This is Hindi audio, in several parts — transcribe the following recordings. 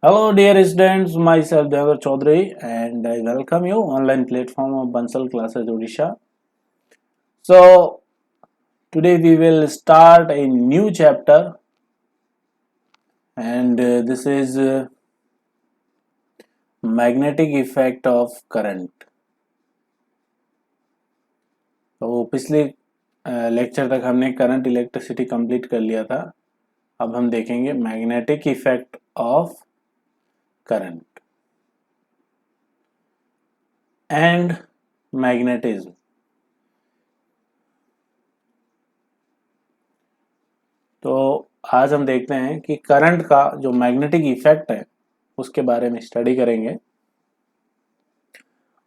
Hello dear students, myself Devar Chaudhary and I welcome you online platform of Bansal Classes Odisha. So today we will start a new chapter and this is magnetic effect of current. तो पिछले लेक्चर तक हमने करंट इलेक्ट्रिसिटी कंप्लीट कर लिया था. अब हम देखेंगे magnetic effect of current and magnetism. तो आज हम देखते हैं कि करंट का जो मैग्नेटिक इफेक्ट है उसके बारे में स्टडी करेंगे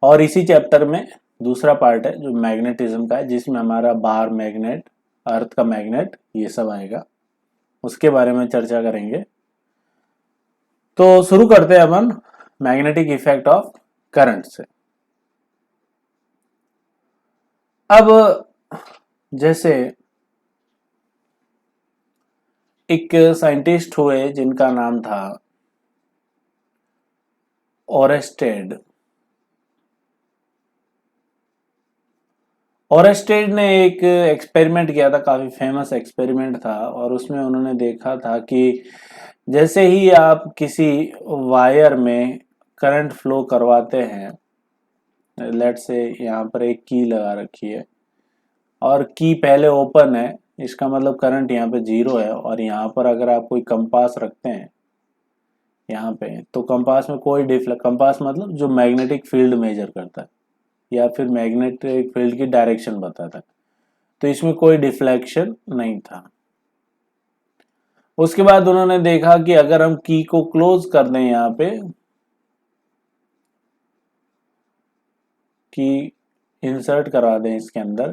और इसी चैप्टर में दूसरा पार्ट है जो मैग्नेटिज्म का है जिसमें हमारा बार मैग्नेट, अर्थ का मैग्नेट, ये सब आएगा, उसके बारे में चर्चा करेंगे. तो शुरू करते हैं अपन मैग्नेटिक इफेक्ट ऑफ करंट से. अब जैसे एक साइंटिस्ट हुए जिनका नाम था ओरेस्टेड. ओरेस्टेड ने एक एक्सपेरिमेंट किया था, काफी फेमस एक्सपेरिमेंट था, और उसमें उन्होंने देखा था कि जैसे ही आप किसी वायर में करंट फ्लो करवाते हैं, लेट्स से यहाँ पर एक की लगा रखी है और की पहले ओपन है, इसका मतलब करंट यहाँ पे 0 है, और यहाँ पर अगर आप कोई कंपास रखते हैं यहाँ पे, तो कंपास में कोई कंपास मतलब जो मैग्नेटिक फील्ड मेजर करता है या फिर मैग्नेटिक फील्ड की डायरेक्शन बताता है, तो इसमें कोई डिफ्लेक्शन नहीं था. उसके बाद उन्होंने देखा कि अगर हम की को क्लोज कर दें, यहाँ पे की इंसर्ट करा दें इसके अंदर,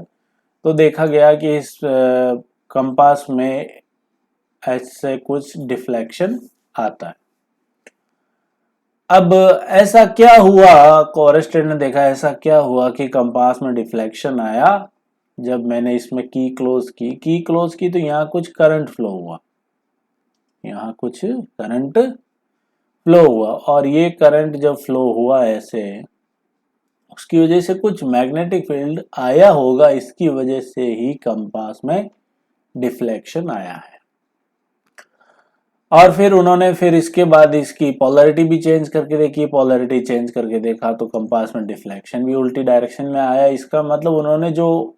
तो देखा गया कि इस कंपास में ऐसे कुछ डिफ्लेक्शन आता है. अब ऐसा क्या हुआ, ओरेस्टेड ने देखा ऐसा क्या हुआ कि कंपास में डिफ्लेक्शन आया जब मैंने इसमें की क्लोज की तो यहाँ कुछ करंट फ्लो हुआ, यहाँ कुछ करंट फ्लो हुआ, और ये करंट जब फ्लो हुआ ऐसे, उसकी वजह से कुछ मैग्नेटिक फील्ड आया होगा, इसकी वजह से ही कंपास में डिफ्लेक्शन आया है. और फिर उन्होंने इसके बाद इसकी पोलैरिटी भी चेंज करके देखी, पोलैरिटी चेंज करके देखा तो कंपास में डिफ्लेक्शन भी उल्टी डायरेक्शन में आया. इसका मतलब उन्होंने जो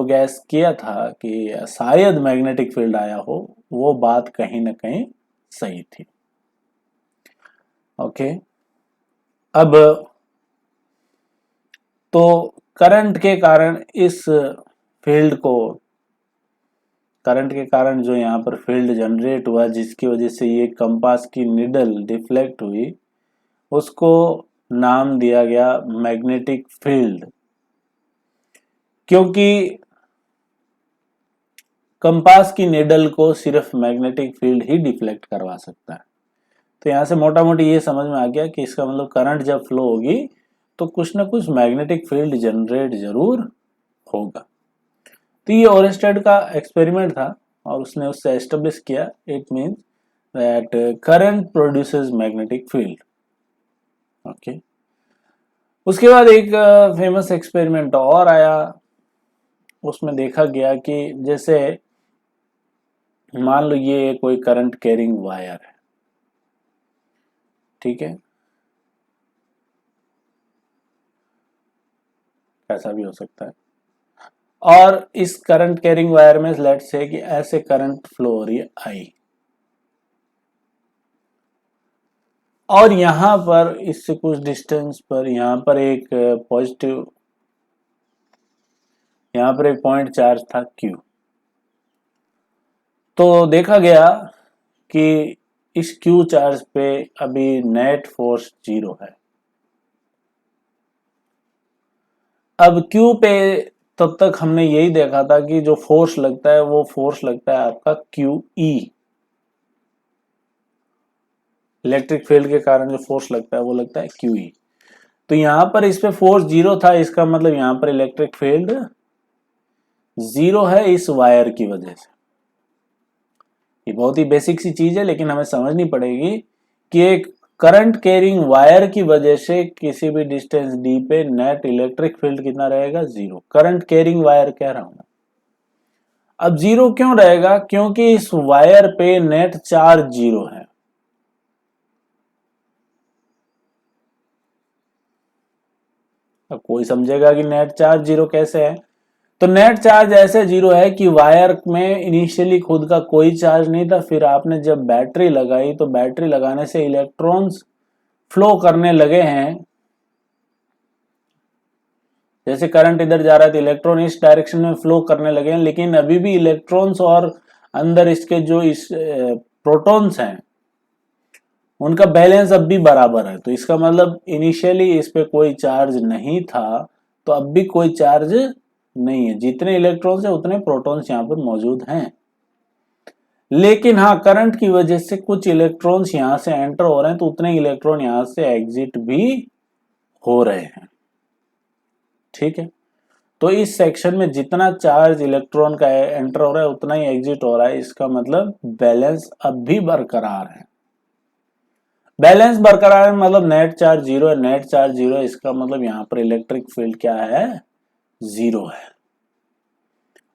गैस किया था कि शायद मैग्नेटिक फील्ड आया हो, वो बात कहीं ना कहीं सही थी. ओके. अब तो करंट के कारण करंट के कारण जो यहाँ पर फील्ड जनरेट हुआ, जिसकी वजह से ये कंपास की निडल डिफ्लेक्ट हुई, उसको नाम दिया गया मैग्नेटिक फील्ड, क्योंकि कंपास की निडल को सिर्फ मैग्नेटिक फील्ड ही डिफ्लेक्ट करवा सकता है. तो यहाँ से मोटा मोटी ये समझ में आ गया कि इसका मतलब करंट जब फ्लो होगी तो कुछ ना कुछ मैग्नेटिक फील्ड जनरेट जरूर होगा. तो ये ओरेस्टेड का एक्सपेरिमेंट था और उसने उससे एस्टेब्लिश किया, it means that current produces magnetic field. Okay. उसके बाद एक फेमस एक्सपेरिमेंट और आया, उसमें देखा गया कि जैसे मान लो ये कोई करंट कैरिंग वायर है, ठीक है, ऐसा भी हो सकता है, और इस करंट कैरिंग वायर में लेट्स से कि ऐसे करंट फ्लो हो रही है आई, और यहां पर इससे कुछ डिस्टेंस पर यहां पर एक पॉजिटिव, यहां पर एक पॉइंट चार्ज था Q. तो देखा गया कि इस Q चार्ज पे अभी नेट फोर्स 0 है. अब Q पे तब तक हमने यही देखा था कि जो फोर्स लगता है वो फोर्स लगता है आपका QE, इलेक्ट्रिक फील्ड के कारण जो फोर्स लगता है वो लगता है QE. तो यहां पर इस पे फोर्स 0 था, इसका मतलब यहां पर इलेक्ट्रिक फील्ड 0 है इस वायर की वजह से. ये बहुत ही बेसिक सी चीज है, लेकिन हमें समझनी पड़ेगी कि एक करंट कैरिंग वायर की वजह से किसी भी डिस्टेंस डी पे नेट इलेक्ट्रिक फील्ड कितना रहेगा, 0। करंट कैरिंग वायर कह रहा हूं। अब 0 क्यों रहेगा, क्योंकि इस वायर पे नेट चार्ज 0 है। अब कोई समझेगा कि नेट चार्ज 0 कैसे है, तो नेट चार्ज ऐसे 0 है कि वायर में इनिशियली खुद का कोई चार्ज नहीं था, फिर आपने जब बैटरी लगाई तो बैटरी लगाने से इलेक्ट्रॉन्स फ्लो करने लगे हैं। जैसे करंट इधर जा रहा है तो इलेक्ट्रॉन इस डायरेक्शन में फ्लो करने लगे हैं, लेकिन अभी भी इलेक्ट्रॉन्स और अंदर इसके जो इस प्रोटॉन्स हैं उनका बैलेंस अब भी बराबर है। तो इसका मतलब इनिशियली इस पे कोई चार्ज नहीं था, तो अब भी कोई चार्ज नहीं है। जितने इलेक्ट्रॉन्स है उतने प्रोटॉन्स यहाँ पर मौजूद हैं। लेकिन हाँ, करंट की वजह से कुछ इलेक्ट्रॉन्स यहां से एंटर हो रहे हैं, तो उतने इलेक्ट्रॉन यहां से एग्जिट भी हो रहे हैं। ठीक है, तो इस सेक्शन में जितना चार्ज इलेक्ट्रॉन का एंटर हो रहा है उतना ही एग्जिट हो रहा है। इसका मतलब बैलेंस अब भी बरकरार है। बैलेंस बरकरार है मतलब नेट चार्ज 0 है, नेट चार्ज 0 है, इसका मतलब यहां पर इलेक्ट्रिक फील्ड क्या है, 0 है।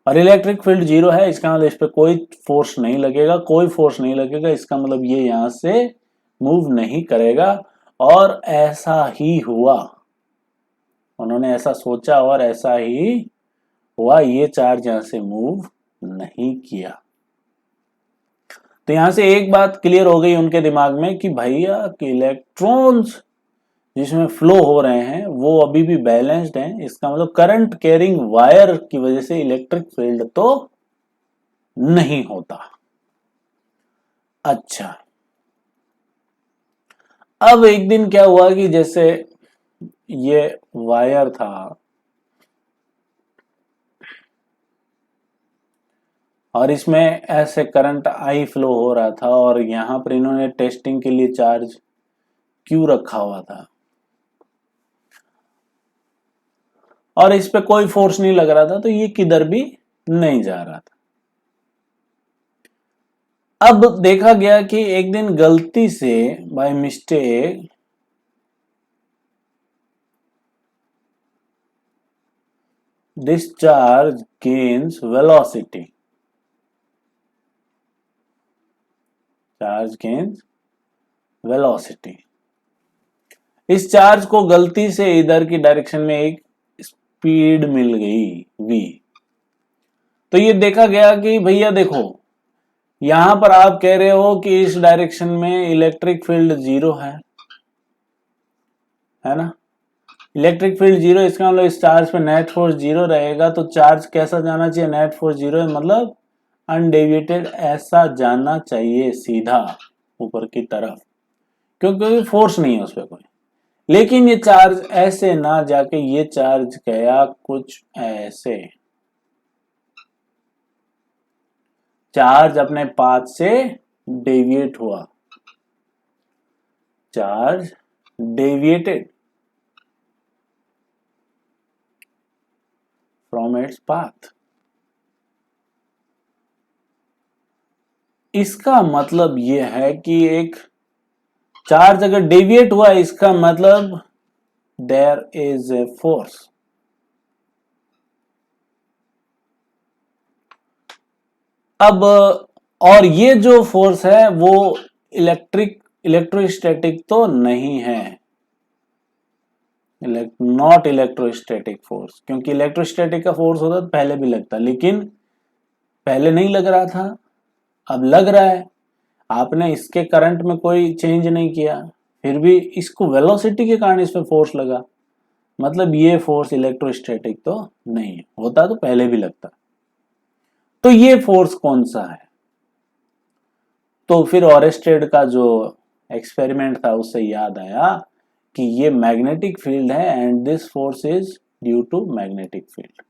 और इलेक्ट्रिक फील्ड 0 है, इसका मतलब इस पे कोई फोर्स नहीं लगेगा, कोई फोर्स नहीं लगेगा, इसका मतलब ये यहां से मूव नहीं करेगा। और ऐसा ही हुआ, उन्होंने ऐसा सोचा और ऐसा ही हुआ, ये चार्ज यहां से मूव नहीं किया। तो यहां से एक बात क्लियर हो गई उनके दिमाग में कि भैया कि इलेक्ट्रॉन्स जिसमें फ्लो हो रहे हैं वो अभी भी बैलेंस्ड हैं। इसका मतलब करंट कैरिंग वायर की वजह से इलेक्ट्रिक फील्ड तो नहीं होता। अच्छा, अब एक दिन क्या हुआ कि जैसे ये वायर था और इसमें ऐसे करंट आई फ्लो हो रहा था, और यहां पर इन्होंने टेस्टिंग के लिए चार्ज क्यू रखा हुआ था और इस पे कोई फोर्स नहीं लग रहा था, तो ये किधर भी नहीं जा रहा था। अब देखा गया कि एक दिन गलती से by mistake this charge gains velocity, charge gains velocity. इस चार्ज को गलती से इधर की डायरेक्शन में एक स्पीड मिल गई v। तो ये देखा गया कि भैया देखो, यहां पर आप कह रहे हो कि इस डायरेक्शन में इलेक्ट्रिक फील्ड 0 है ना, इलेक्ट्रिक फील्ड 0, इसका मतलब इस चार्ज पे नेट फोर्स 0 रहेगा। तो चार्ज कैसा जाना चाहिए, नेट फोर्स 0 है मतलब अनडेविएटेड ऐसा जाना चाहिए सीधा ऊपर की तरफ, क्योंकि फोर्स नहीं है उस पर कोई। लेकिन ये चार्ज ऐसे ना जाके ये चार्ज गया कुछ ऐसे, चार्ज अपने पाथ से डेविएट हुआ, charge deviated from its path. इसका मतलब यह है कि एक चार्ज अगर डेविएट हुआ, इसका मतलब देयर इज ए फोर्स। अब और ये जो फोर्स है वो इलेक्ट्रोस्टैटिक तो नहीं है, नॉट इलेक्ट्रोस्टैटिक फोर्स, क्योंकि इलेक्ट्रोस्टैटिक का फोर्स होता तो पहले भी लगता, लेकिन पहले नहीं लग रहा था, अब लग रहा है। आपने इसके करंट में कोई चेंज नहीं किया, फिर भी इसको वेलोसिटी के कारण इस पे फोर्स लगा, मतलब ये फोर्स इलेक्ट्रोस्टैटिक तो नहीं है, होता तो पहले भी लगता। तो ये फोर्स कौन सा है, तो फिर ऑरेस्टेड का जो एक्सपेरिमेंट था उससे याद आया कि ये मैग्नेटिक फील्ड है and this force is due to magnetic field.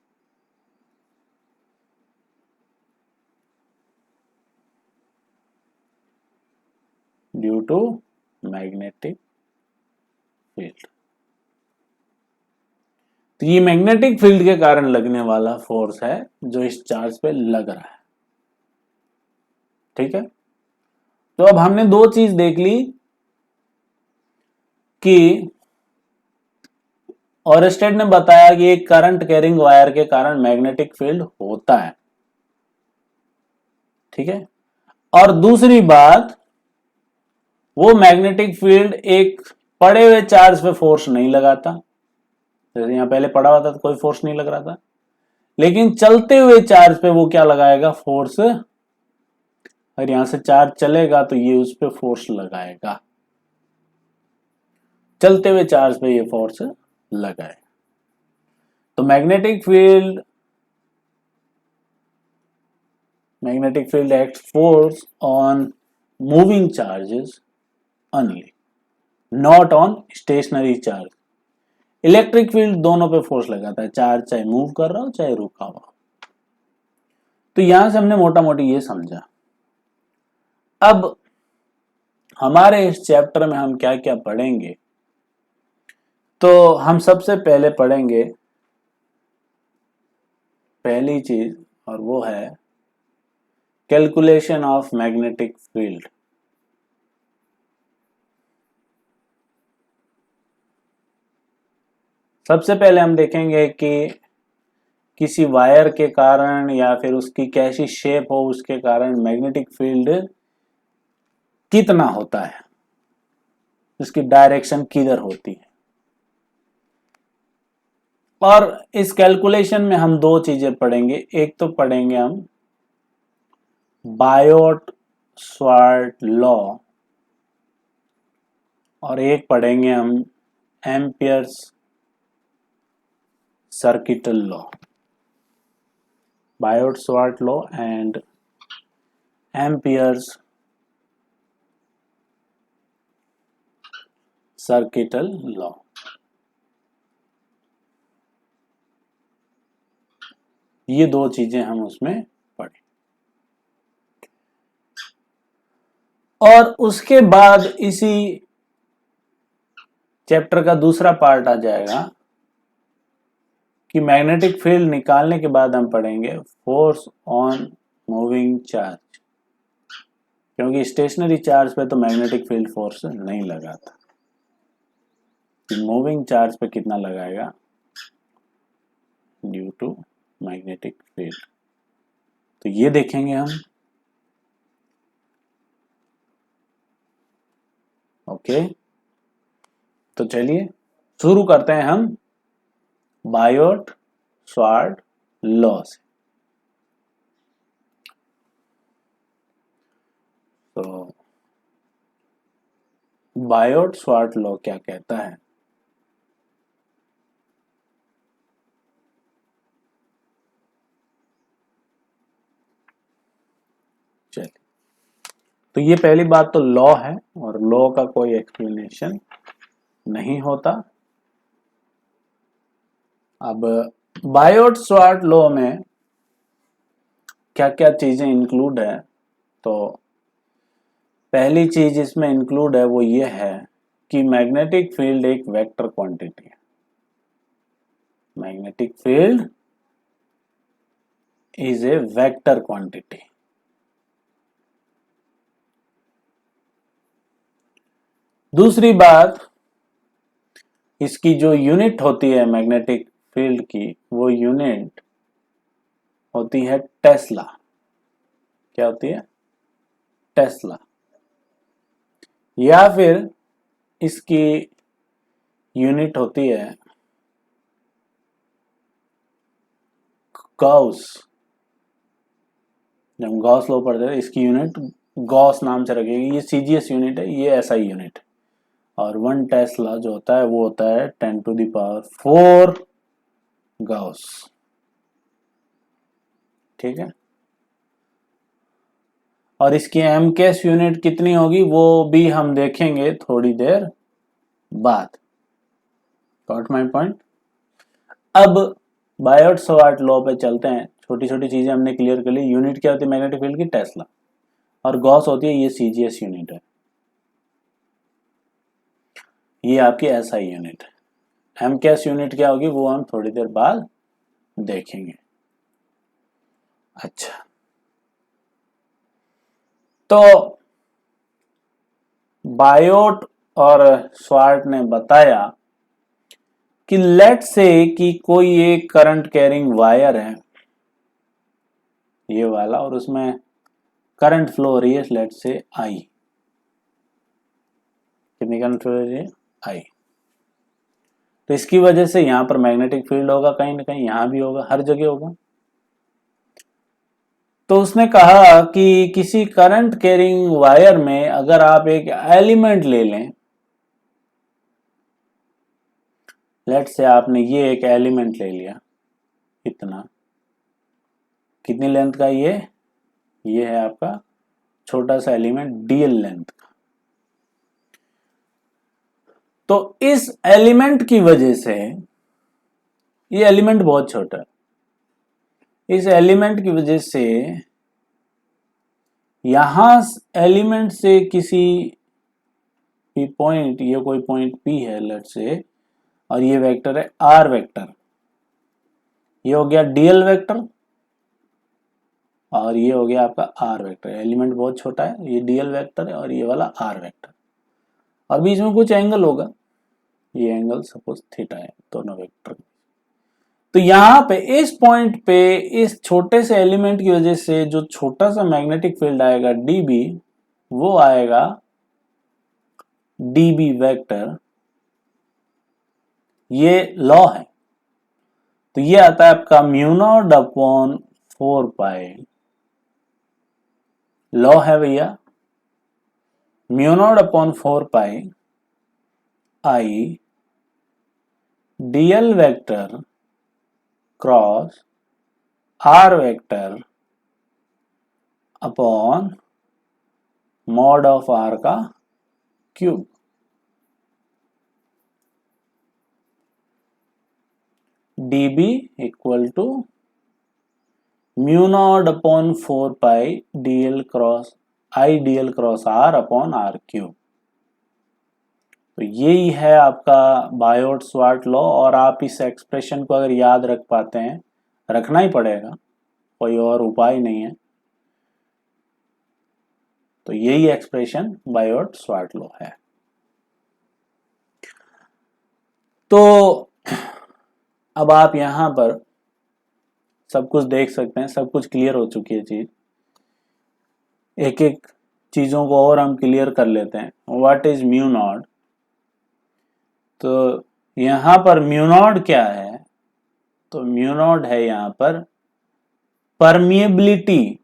Due to magnetic field. तो ये मैग्नेटिक फील्ड के कारण लगने वाला फोर्स है जो इस चार्ज पे लग रहा है। ठीक है, तो अब हमने दो चीज देख ली कि ओरस्टेड ने बताया कि एक करंट कैरिंग वायर के कारण मैग्नेटिक फील्ड होता है, ठीक है। और दूसरी बात, वो मैग्नेटिक फील्ड एक पड़े हुए चार्ज पे फोर्स नहीं लगाता, जैसे यहां पहले पड़ा हुआ था तो कोई फोर्स नहीं लग रहा था, लेकिन चलते हुए चार्ज पे वो क्या लगाएगा, फोर्स। अगर यहां से चार्ज चलेगा तो ये उस पे फोर्स लगाएगा, चलते हुए चार्ज पे ये फोर्स लगाएगा। तो magnetic field act force on moving charges only, not on stationary charge. Electric field दोनों पे फोर्स लगाता है, चार्ज चाहे मूव कर रहा हो चाहे रुका हुआ हो। तो यहां से हमने मोटा मोटी ये समझा। अब हमारे इस चैप्टर में हम क्या क्या पढ़ेंगे, तो हम सबसे पहले पढ़ेंगे पहली चीज, और वो है कैलकुलेशन ऑफ मैग्नेटिक फील्ड। सबसे पहले हम देखेंगे कि किसी वायर के कारण या फिर उसकी कैसी शेप हो उसके कारण मैग्नेटिक फील्ड कितना होता है, उसकी डायरेक्शन किधर होती है। और इस कैलकुलेशन में हम दो चीजें पढ़ेंगे, एक तो पढ़ेंगे हम बायोट स्वार्ट लॉ, और एक पढ़ेंगे हम amperes circuital law. Biot sword law and amperes circuital law. ये दो चीजें हम उसमें पढ़ें, और उसके बाद इसी चैप्टर का दूसरा पार्ट आ जाएगा कि मैग्नेटिक फील्ड निकालने के बाद हम पढ़ेंगे फोर्स ऑन मूविंग चार्ज, क्योंकि स्टेशनरी चार्ज पे तो मैग्नेटिक फील्ड फोर्स नहीं लगाता, मूविंग चार्ज पे कितना लगाएगा ड्यू टू मैग्नेटिक फील्ड, तो ये देखेंगे हम। ओके, तो चलिए शुरू करते हैं हम बायोट स्वार्ट लॉ से। तो बायोट स्वार्ट लॉ क्या कहता है, चलिए, तो ये पहली बात तो लॉ है, और लॉ का कोई एक्सप्लेनेशन नहीं होता। अब बायोट स्वार्ट लॉ में क्या क्या चीजें इंक्लूड है, तो पहली चीज इसमें इंक्लूड है वो ये है कि मैग्नेटिक फील्ड एक वेक्टर क्वांटिटी है। Magnetic field is a vector quantity. दूसरी बात, इसकी जो यूनिट होती है मैग्नेटिक फील्ड की, वो यूनिट होती है टेस्ला। क्या होती है, टेस्ला। या फिर इसकी यूनिट होती है गॉस। जब हम गॉस लॉ पढ़ते हैं, इसकी यूनिट गॉस नाम से रखेगी, ये सीजीएस यूनिट है, ये एसआई यूनिट है। और 1 टेस्ला जो होता है वो होता है 10⁴ गॉस, ठीक है। और इसकी एमकेस यूनिट कितनी होगी वो भी हम देखेंगे थोड़ी देर बाद। Got my point. अब बायोट स्वार्ट लॉ पे चलते हैं। छोटी छोटी चीजें हमने क्लियर कर ली। यूनिट क्या होती है मैग्नेटिक फील्ड की, टेस्ला, और गॉस होती है ये सीजीएस यूनिट है, ये आपकी एसआई यूनिट है। एमकेस यूनिट क्या होगी वो हम थोड़ी देर बाद देखेंगे। अच्छा, तो बायोट और स्वार्ट ने बताया कि लेट से कि कोई एक करंट कैरिंग वायर है ये वाला, और उसमें करंट फ्लो हो रही है लेट से आई। कितनी करंट फ्लो हो रही है? आई। तो इसकी वजह से यहां पर मैग्नेटिक फील्ड होगा, कहीं ना कहीं यहां भी होगा, हर जगह होगा। तो उसने कहा कि किसी करंट कैरिंग वायर में अगर आप एक एलिमेंट ले लें, लेट से आपने ये एक एलिमेंट ले लिया, इतना, कितनी लेंथ का ये है आपका छोटा सा एलिमेंट डीएल लेंथ का। तो इस एलिमेंट की वजह से, ये एलिमेंट बहुत छोटा है, इस एलिमेंट की वजह से यहां एलिमेंट से किसी भी पॉइंट, ये कोई पॉइंट पी है लेट से, और ये वेक्टर है आर वेक्टर, ये हो गया डीएल वेक्टर और ये हो गया आपका आर वेक्टर। एलिमेंट बहुत छोटा है, ये डीएल वेक्टर है और ये वाला आर वेक्टर, और बीच में कुछ एंगल होगा, ये एंगल सपोज थीटा है दोनों वेक्टर। तो यहां पे इस पॉइंट पे इस छोटे से एलिमेंट की वजह से जो छोटा सा मैग्नेटिक फील्ड आएगा डीबी, वो आएगा डीबी वेक्टर। ये लॉ है, तो ये आता है आपका mu naught upon 4 pi, law है भैया, mu naught upon 4 pi I dl vector cross are vector upon mod of r का cube. dB equal to mu naught upon 4 pi dl cross I dl cross r upon are cube. तो यही है आपका बायोट स्वार्ट लॉ, और आप इस एक्सप्रेशन को अगर याद रख पाते हैं, रखना ही पड़ेगा, कोई और उपाय नहीं है, तो यही एक्सप्रेशन बायोट स्वार्ट लॉ है। तो अब आप यहां पर सब कुछ देख सकते हैं, सब कुछ क्लियर हो चुकी है चीज। एक एक चीजों को और हम क्लियर कर लेते हैं। What is mu not? तो यहां पर म्यू नॉट क्या है? तो म्यू नॉट है यहां पर permeability,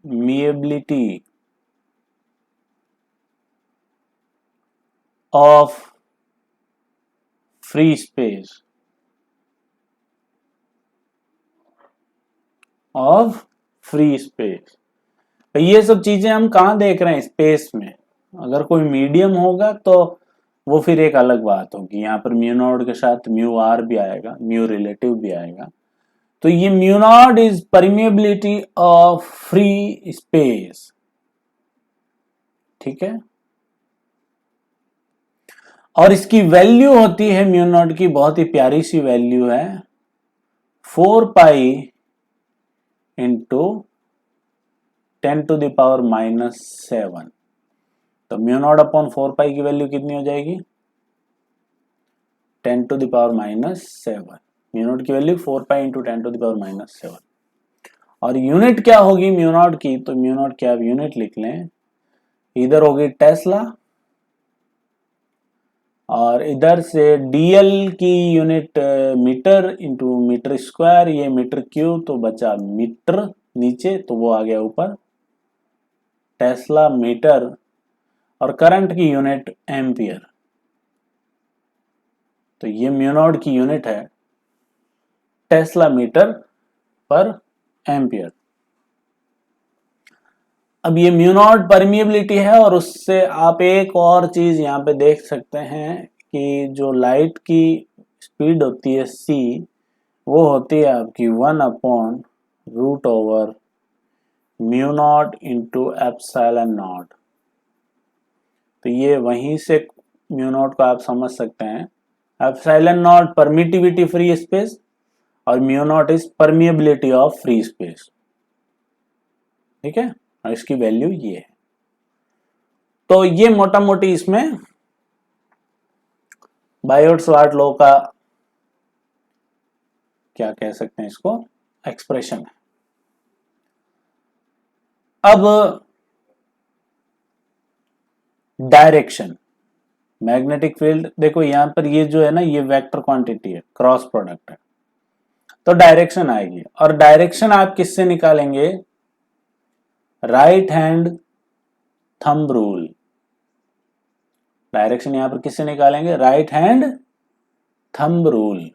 permeability of free space, of free space. ये सब चीजें हम कहां देख रहे हैं? स्पेस में। अगर कोई मीडियम होगा तो वो फिर एक अलग बात होगी, यहाँ पर म्यू नॉट के साथ म्यू आर भी आएगा, म्यू रिलेटिव भी आएगा। तो ये mu naught is permeability of free space, ठीक है। और इसकी वैल्यू होती है म्यू नॉट की, बहुत ही प्यारी सी वैल्यू है, 4 pi into 10 to the power -7। तो म्यू नॉट अपॉन 4 पाई की वैल्यू कितनी हो जाएगी? 10 to the power -7। Mu naught की value 4 pi into 10 to the power -7। और यूनिट क्या होगी म्यू नॉट की? तो म्यू नॉट की आप यूनिट लिख लें, इधर होगी टेस्ला और इधर से डीएल की unit metre into metre square, ये मीटर क्यूब, तो बचा मीटर नीचे, तो वो आ गया ऊपर टेस्ला मीटर, और करंट की यूनिट एम्पियर। तो ये म्यू नॉट की यूनिट है टेस्ला मीटर पर एम्पियर। अब ये म्यू नॉट परमिएबिलिटी है, और उससे आप एक और चीज यहाँ पे देख सकते हैं कि जो लाइट की स्पीड होती है c, वो होती है आपकी 1 upon root over mu naught into epsilon naught. तो ये वहीं से म्यू नॉट को आप समझ सकते हैं। Epsilon naught permittivity free space, और mu naught is permeability of free space. ठीक है, और इसकी वैल्यू ये है। तो ये मोटा मोटी इसमें बायोट-सवार्ट लॉ का क्या कह सकते हैं इसको, एक्सप्रेशन है। अब डायरेक्शन, मैग्नेटिक फील्ड, देखो यहां पर ये जो है ना, ये वेक्टर क्वांटिटी है, क्रॉस प्रोडक्ट है, तो डायरेक्शन आएगी। और डायरेक्शन आप किससे निकालेंगे, right hand thumb rule. Direction यहां पर किससे निकालेंगे, राइट हैंड थंब रूल।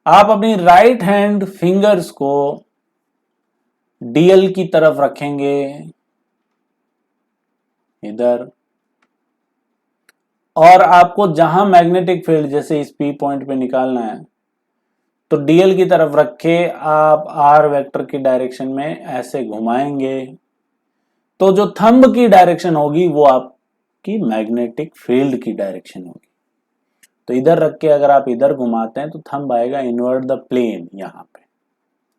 आप अपनी राइट हैंड फिंगर्स को डीएल की तरफ रखेंगे इधर, और आपको जहां मैग्नेटिक फील्ड जैसे इस पी पॉइंट पे निकालना है, तो डीएल की तरफ रख के आप आर वेक्टर की डायरेक्शन में ऐसे घुमाएंगे, तो जो थंब की डायरेक्शन होगी वो आपकी मैग्नेटिक फील्ड की डायरेक्शन होगी। तो इधर रख के अगर आप इधर घुमाते हैं तो थंब आएगा इनवर्ट द प्लेन यहां पे,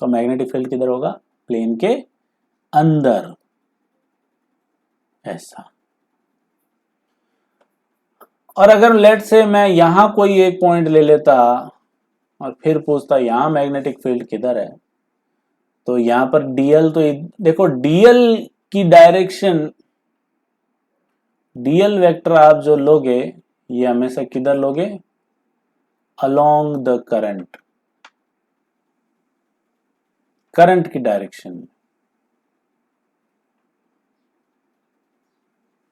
तो मैग्नेटिक फील्ड किधर होगा, प्लेन के अंदर, ऐसा। और अगर लेट से मैं यहां कोई एक पॉइंट ले लेता और फिर पूछता यहां मैग्नेटिक फील्ड किधर है, तो यहां पर डीएल, तो देखो डीएल की डायरेक्शन, डीएल वेक्टर आप जो लोगे ये हमेशा किधर लोगे, अलोंग द करंट, करंट की डायरेक्शन में।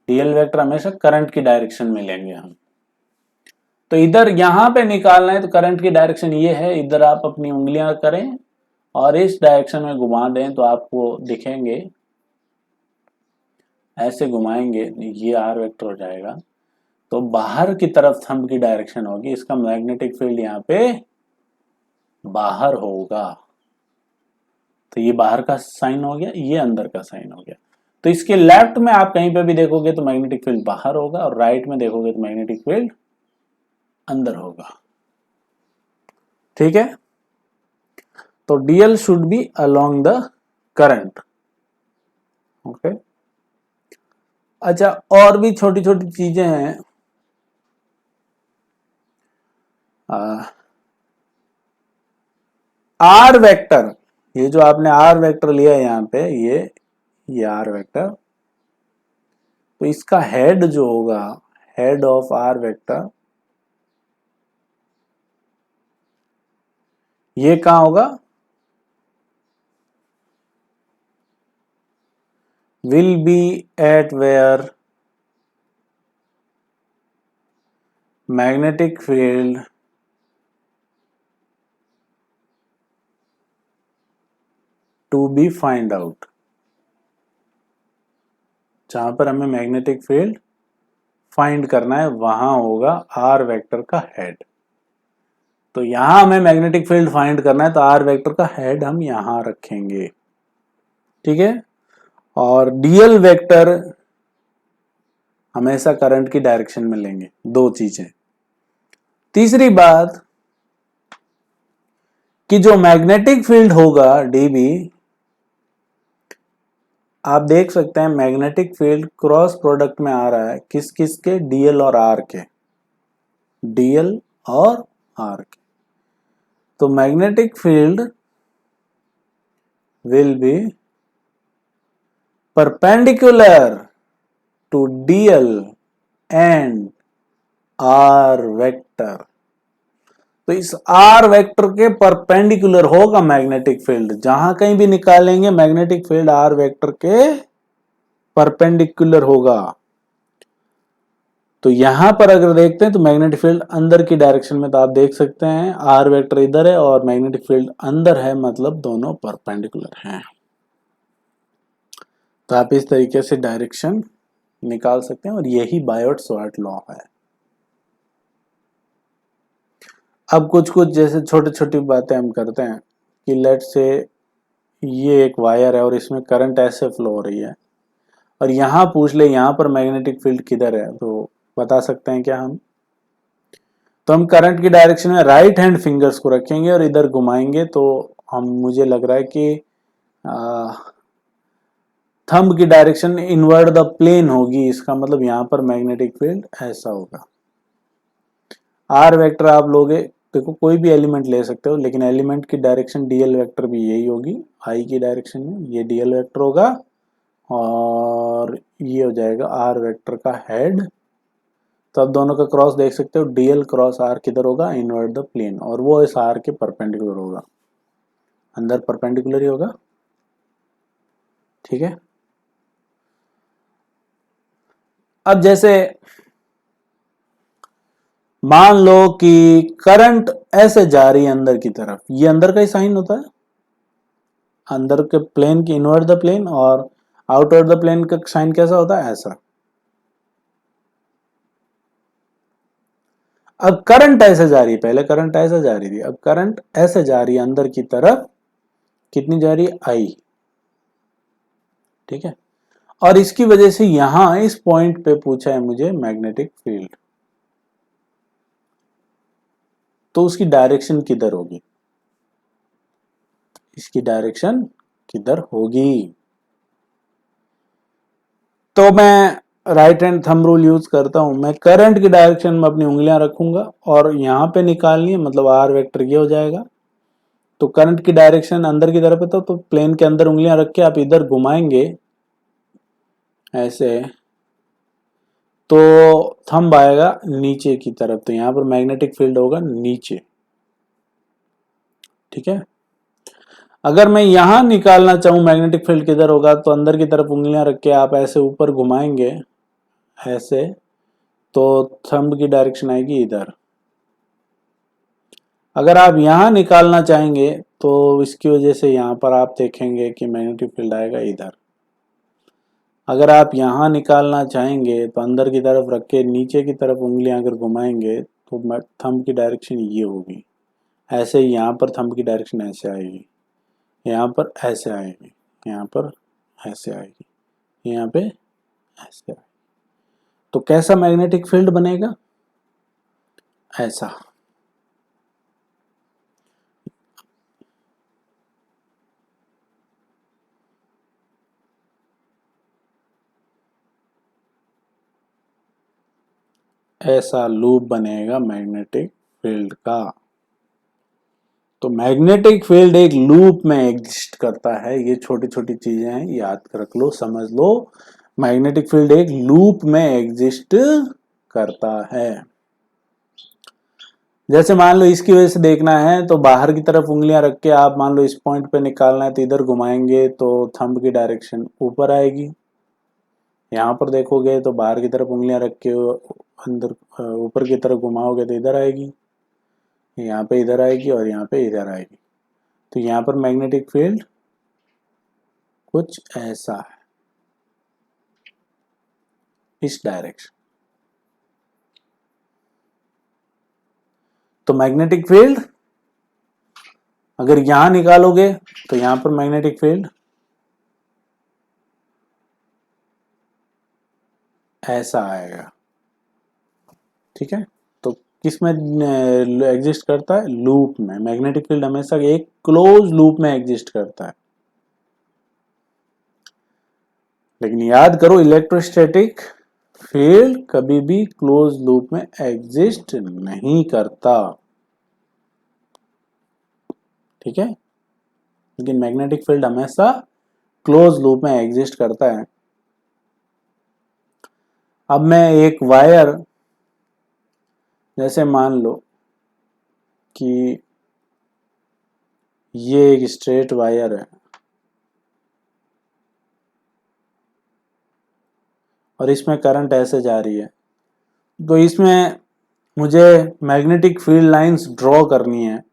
डीएल वेक्टर हमेशा करंट की डायरेक्शन में लेंगे हम। तो इधर यहां पे निकालना है तो करंट की डायरेक्शन ये है, इधर आप अपनी उंगलियां करें और इस डायरेक्शन में घुमा दें तो आपको दिखेंगे, ऐसे घुमाएंगे ये आर वेक्टर हो जाएगा। तो बाहर की तरफ थंब की डायरेक्शन होगी, इसका मैग्नेटिक फील्ड यहाँ पे बाहर होगा। तो ये बाहर का साइन हो गया, ये अंदर का साइन हो गया। तो इसके लेफ्ट में आप कहीं पे भी देखोगे तो मैग्नेटिक फील्ड बाहर होगा, और राइट में देखोगे तो मैग्नेटिक फील्ड अंदर होगा। ठीक है, तो DL should be along the current. Okay, अच्छा, और भी छोटी छोटी चीजें हैं। आर वेक्टर, ये जो आपने आर वेक्टर लिया है यहां पे, ये आर वेक्टर, तो इसका हेड जो होगा, हेड ऑफ आर वेक्टर, ये कहां होगा, will be at where magnetic field to be find out, जहां पर हमें मैग्नेटिक फील्ड फाइंड करना है वहां होगा आर वेक्टर का हेड। तो यहां हमें मैग्नेटिक फील्ड फाइंड करना है तो आर वेक्टर का हेड हम यहां रखेंगे। ठीक है, और डीएल वेक्टर हमेशा करंट की डायरेक्शन में लेंगे। दो चीजें। तीसरी बात कि जो मैग्नेटिक फील्ड होगा डीबी, आप देख सकते हैं मैग्नेटिक फील्ड क्रॉस प्रोडक्ट में आ रहा है, किस किस के, डीएल और आर के, डीएल और आर के। तो magnetic field will be perpendicular to DL and R vector. तो इस आर वेक्टर के परपेंडिकुलर होगा मैग्नेटिक फील्ड, जहां कहीं भी निकालेंगे मैग्नेटिक फील्ड आर वेक्टर के परपेंडिकुलर होगा। तो यहां पर अगर देखते हैं तो मैग्नेटिक फील्ड अंदर की डायरेक्शन में, तो आप देख सकते हैं आर वेक्टर इधर है और मैग्नेटिक फील्ड अंदर है, मतलब दोनों परपेंडिकुलर हैं। तो आप इस तरीके से डायरेक्शन निकाल सकते हैं, और यही बायोट-सवार्ट लॉ है। अब कुछ कुछ जैसे छोटी छोटी बातें हम करते हैं कि लेट से ये एक वायर है और इसमें करंट ऐसे फ्लो हो रही है, और यहां पूछ ले यहां पर मैग्नेटिक फील्ड किधर है, तो बता सकते हैं क्या हम? तो हम करंट की डायरेक्शन में राइट हैंड फिंगर्स को रखेंगे और इधर घुमाएंगे तो हम मुझे लग रहा है कि थंब की डायरेक्शन इनवर्ड द प्लेन होगी। इसका मतलब यहां पर मैग्नेटिक फील्ड ऐसा होगा। आर वेक्टर आप लोगे, देखो कोई भी एलिमेंट ले सकते हो, लेकिन एलिमेंट की डायरेक्शन डीएल वेक्टर भी यही होगी। आई की डायरेक्शन में ये डीएल वेक्टर होगा और ये हो जाएगा आर वेक्टर का हेड। तो आप दोनों का क्रॉस देख सकते हो, डीएल क्रॉस आर किधर होगा, इनवर्ड द प्लेन, और वो इस आर के परपेंडिकुलर होगा, अंदर परपेंडिकुलर ही होगा। ठीक है, अब जैसे मान लो कि करंट ऐसे जा रही है अंदर की तरफ, ये अंदर का ही साइन होता है, अंदर के प्लेन की इनवर्ड द प्लेन, और आउटवर्ड द प्लेन का साइन कैसा होता है, ऐसा। अब करंट ऐसे जा रही है, पहले करंट ऐसे जा रही थी, अब करंट ऐसे जा रही है अंदर की तरफ, कितनी जा रही है, आई। ठीक है, और इसकी वजह से यहां इस पॉइंट पे पूछा है मुझे मैग्नेटिक फील्ड, तो उसकी डायरेक्शन किधर होगी, इसकी डायरेक्शन किधर होगी। तो मैं right hand thumb rule use करता हूं, मैं करंट की डायरेक्शन में अपनी उंगलियां रखूंगा और यहां पे निकालनी है, मतलब आर वेक्टर ये हो जाएगा। तो करंट की डायरेक्शन अंदर की तरफ है, तो प्लेन के अंदर उंगलियां रख के आप इधर घुमाएंगे ऐसे, तो थंब आएगा नीचे की तरफ, तो यहां पर मैग्नेटिक फील्ड होगा नीचे। ठीक है, अगर मैं यहां निकालना चाहूं मैग्नेटिक फील्ड किधर होगा, तो अंदर की तरफ उंगलियां रख के आप ऐसे ऊपर घुमाएंगे ऐसे, तो थंब की डायरेक्शन आएगी इधर। अगर आप यहां निकालना चाहेंगे तो इसकी वजह से यहां पर आप देखेंगे कि मैग्नेटिक फील्ड आएगा इधर। अगर आप यहां निकालना चाहेंगे तो अंदर की तरफ रख के नीचे की तरफ उंगलियां अगर घुमाएंगे तो थंब की डायरेक्शन ये होगी, ऐसे ही यहाँ पर थंब की डायरेक्शन ऐसे आएगी, यहाँ पर ऐसे आएगी, यहाँ पर ऐसे आएगी, यहाँ पे ऐसे आएगी। तो कैसा मैग्नेटिक फील्ड बनेगा, ऐसा। ऐसा लूप बनेगा मैग्नेटिक फील्ड का। तो मैग्नेटिक फील्ड एक लूप में एग्जिस्ट करता है, ये छोटी छोटी चीजें हैं, याद रख लो, समझ लो। मैग्नेटिक फील्ड एक लूप में एग्जिस्ट करता है। जैसे मान लो इसकी वजह से देखना है तो बाहर की तरफ उंगलियां रख के आप मान लो इस पॉइंट पे निकालना है, तो इधर घुमाएंगे तो थंब की डायरेक्शन ऊपर आएगी। यहाँ पर देखोगे तो बाहर की तरफ उंगलियां रख के अंदर ऊपर की तरफ घुमाओगे तो इधर आएगी, यहाँ पे इधर आएगी और यहाँ पे इधर आएगी। तो यहाँ पर मैग्नेटिक फील्ड कुछ ऐसा है, इस डायरेक्शन। तो मैग्नेटिक फील्ड अगर यहां निकालोगे तो यहां पर मैग्नेटिक फील्ड ऐसा आएगा। ठीक है, तो किस में एग्जिस्ट करता है, लूप में। मैग्नेटिक फील्ड हमेशा एक क्लोज लूप में एग्जिस्ट करता है। लेकिन याद करो, इलेक्ट्रोस्टैटिक फील्ड कभी भी क्लोज लूप में एग्जिस्ट नहीं करता। ठीक है, लेकिन मैग्नेटिक फील्ड हमेशा क्लोज लूप में एग्जिस्ट करता है। अब मैं एक वायर, जैसे मान लो कि ये एक स्ट्रेट वायर है और इसमें करंट ऐसे जा रही है, तो इसमें मुझे मैग्नेटिक फील्ड लाइंस ड्रॉ करनी है।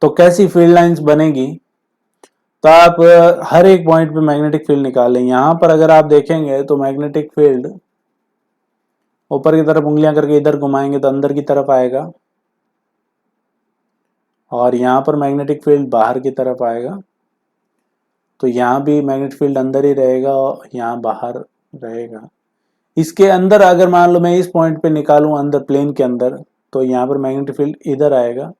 तो कैसी फील्ड लाइंस बनेगी, तो आप हर एक पॉइंट पे मैग्नेटिक फील्ड निकालें। यहां पर अगर आप देखेंगे तो मैग्नेटिक फील्ड ऊपर की तरफ उंगलियां करके इधर घुमाएंगे तो अंदर की तरफ आएगा, और यहां पर मैग्नेटिक फील्ड बाहर की तरफ आएगा। तो यहां भी मैग्नेटिक फील्ड अंदर ही रहेगा और यहां बाहर रहेगा। इसके अंदर अगर मान लो मैं इस पॉइंट पे निकालूं अंदर प्लेन के अंदर, तो यहाँ पर मैग्नेटिक फील्ड इधर आएगा,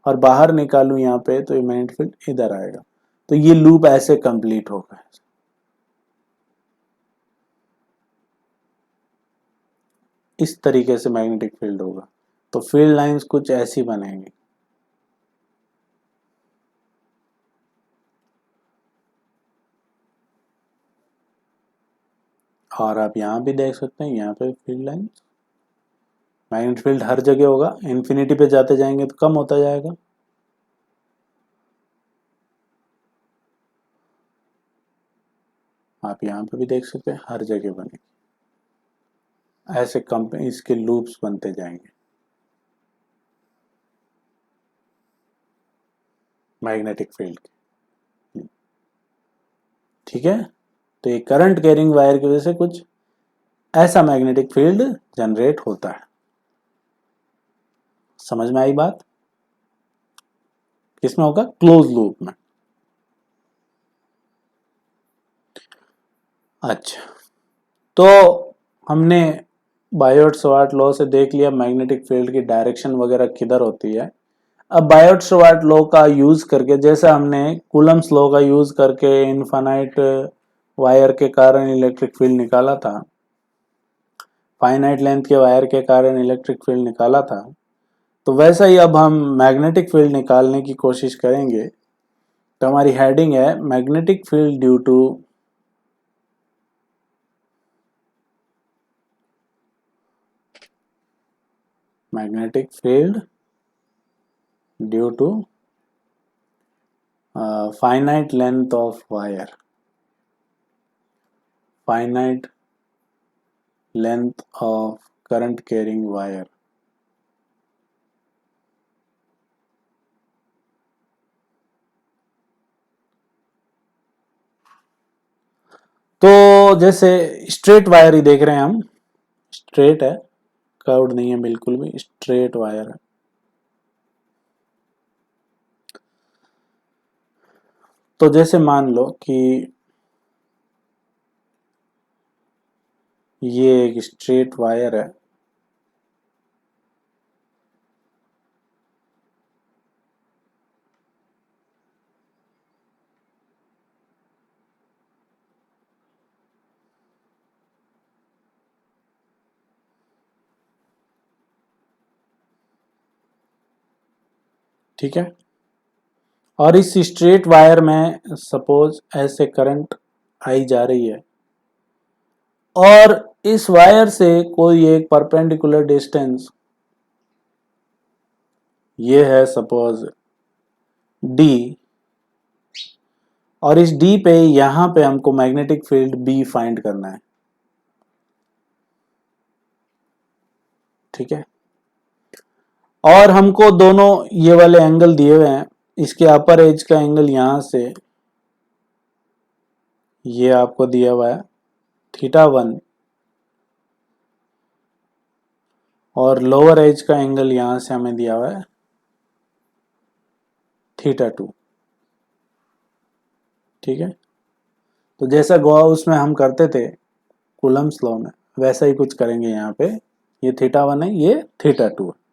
और बाहर निकालूं यहाँ पे तो ये मैग्नेटिक फील्ड इधर आएगा। तो ये लूप ऐसे कंप्लीट होगा। इस तरीके से मैग्नेटिक फील्ड होगा। तो फील्ड लाइंस कुछ ऐसी बनेंगी। और आप यहाँ भी देख सकते हैं, यहाँ पे फील्ड लाइन, मैग्नेटिक फील्ड हर जगह होगा। इन्फिनिटी पे जाते जाएंगे तो कम होता जाएगा। आप यहाँ पे भी देख सकते हैं, हर जगह बने ऐसे इसके लूप्स बनते जाएंगे मैग्नेटिक फील्ड के। ठीक है, तो ये करंट कैरिंग वायर की वजह से कुछ ऐसा मैग्नेटिक फील्ड जनरेट होता है। समझ में आई बात? किसमें होगा? क्लोज लूप में। अच्छा, तो हमने बायोट-सवार्ट लॉ से देख लिया मैग्नेटिक फील्ड की डायरेक्शन वगैरह किधर होती है। अब बायोट-सवार्ट लॉ का यूज करके, जैसे हमने कूलम्स लॉ का यूज करके इनफाइनाइट वायर के कारण इलेक्ट्रिक फील्ड निकाला था, फाइनाइट लेंथ के वायर के कारण इलेक्ट्रिक फील्ड निकाला था, तो वैसा ही अब हम मैग्नेटिक फील्ड निकालने की कोशिश करेंगे। तो हमारी हेडिंग है magnetic field due to magnetic field due to finite length of wire, finite length of current carrying wire। तो जैसे स्ट्रेट वायर ही देख रहे हैं हम, स्ट्रेट है, कर्व्ड नहीं है, बिल्कुल भी स्ट्रेट वायर है। तो जैसे मान लो कि ये एक स्ट्रेट वायर है, ठीक है, और इस स्ट्रेट वायर में सपोज ऐसे करंट आई जा रही है, और इस वायर से कोई एक परपेंडिकुलर डिस्टेंस ये है सपोज d, और इस d पे यहां पे हमको मैग्नेटिक फील्ड B फाइंड करना है। ठीक है, और हमको दोनों ये वाले एंगल दिए हुए हैं, इसके अपर एज का एंगल यहां से ये आपको दिया हुआ है θ1, और लोअर एज का एंगल यहां से हमें दिया हुआ है θ2। ठीक है, तो जैसा गॉस में हम करते थे कूलम्स लॉ में, वैसा ही कुछ करेंगे यहाँ पे। ये θ1 है, ये θ2 है।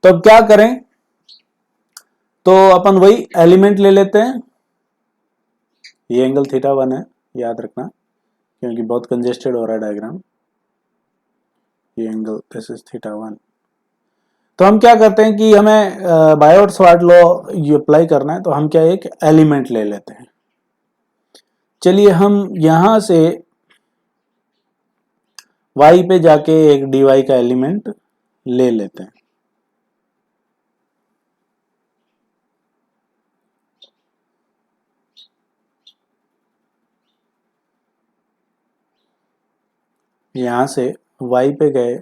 तो अब क्या करें? तो अपन वही एलिमेंट ले लेते हैं। ये एंगल θ1 है, याद रखना, क्योंकि बहुत कंजेस्टेड हो रहा है डायग्राम। ये एंगल दिस इज θ1। तो हम क्या करते हैं कि हमें बायोट-सवार्ट लॉ ये अप्लाई करना है, तो हम क्या एक एलिमेंट ले लेते हैं। चलिए हम यहां से y पे जाके एक dy का एलिमेंट ले लेते हैं। यहां से y पे गए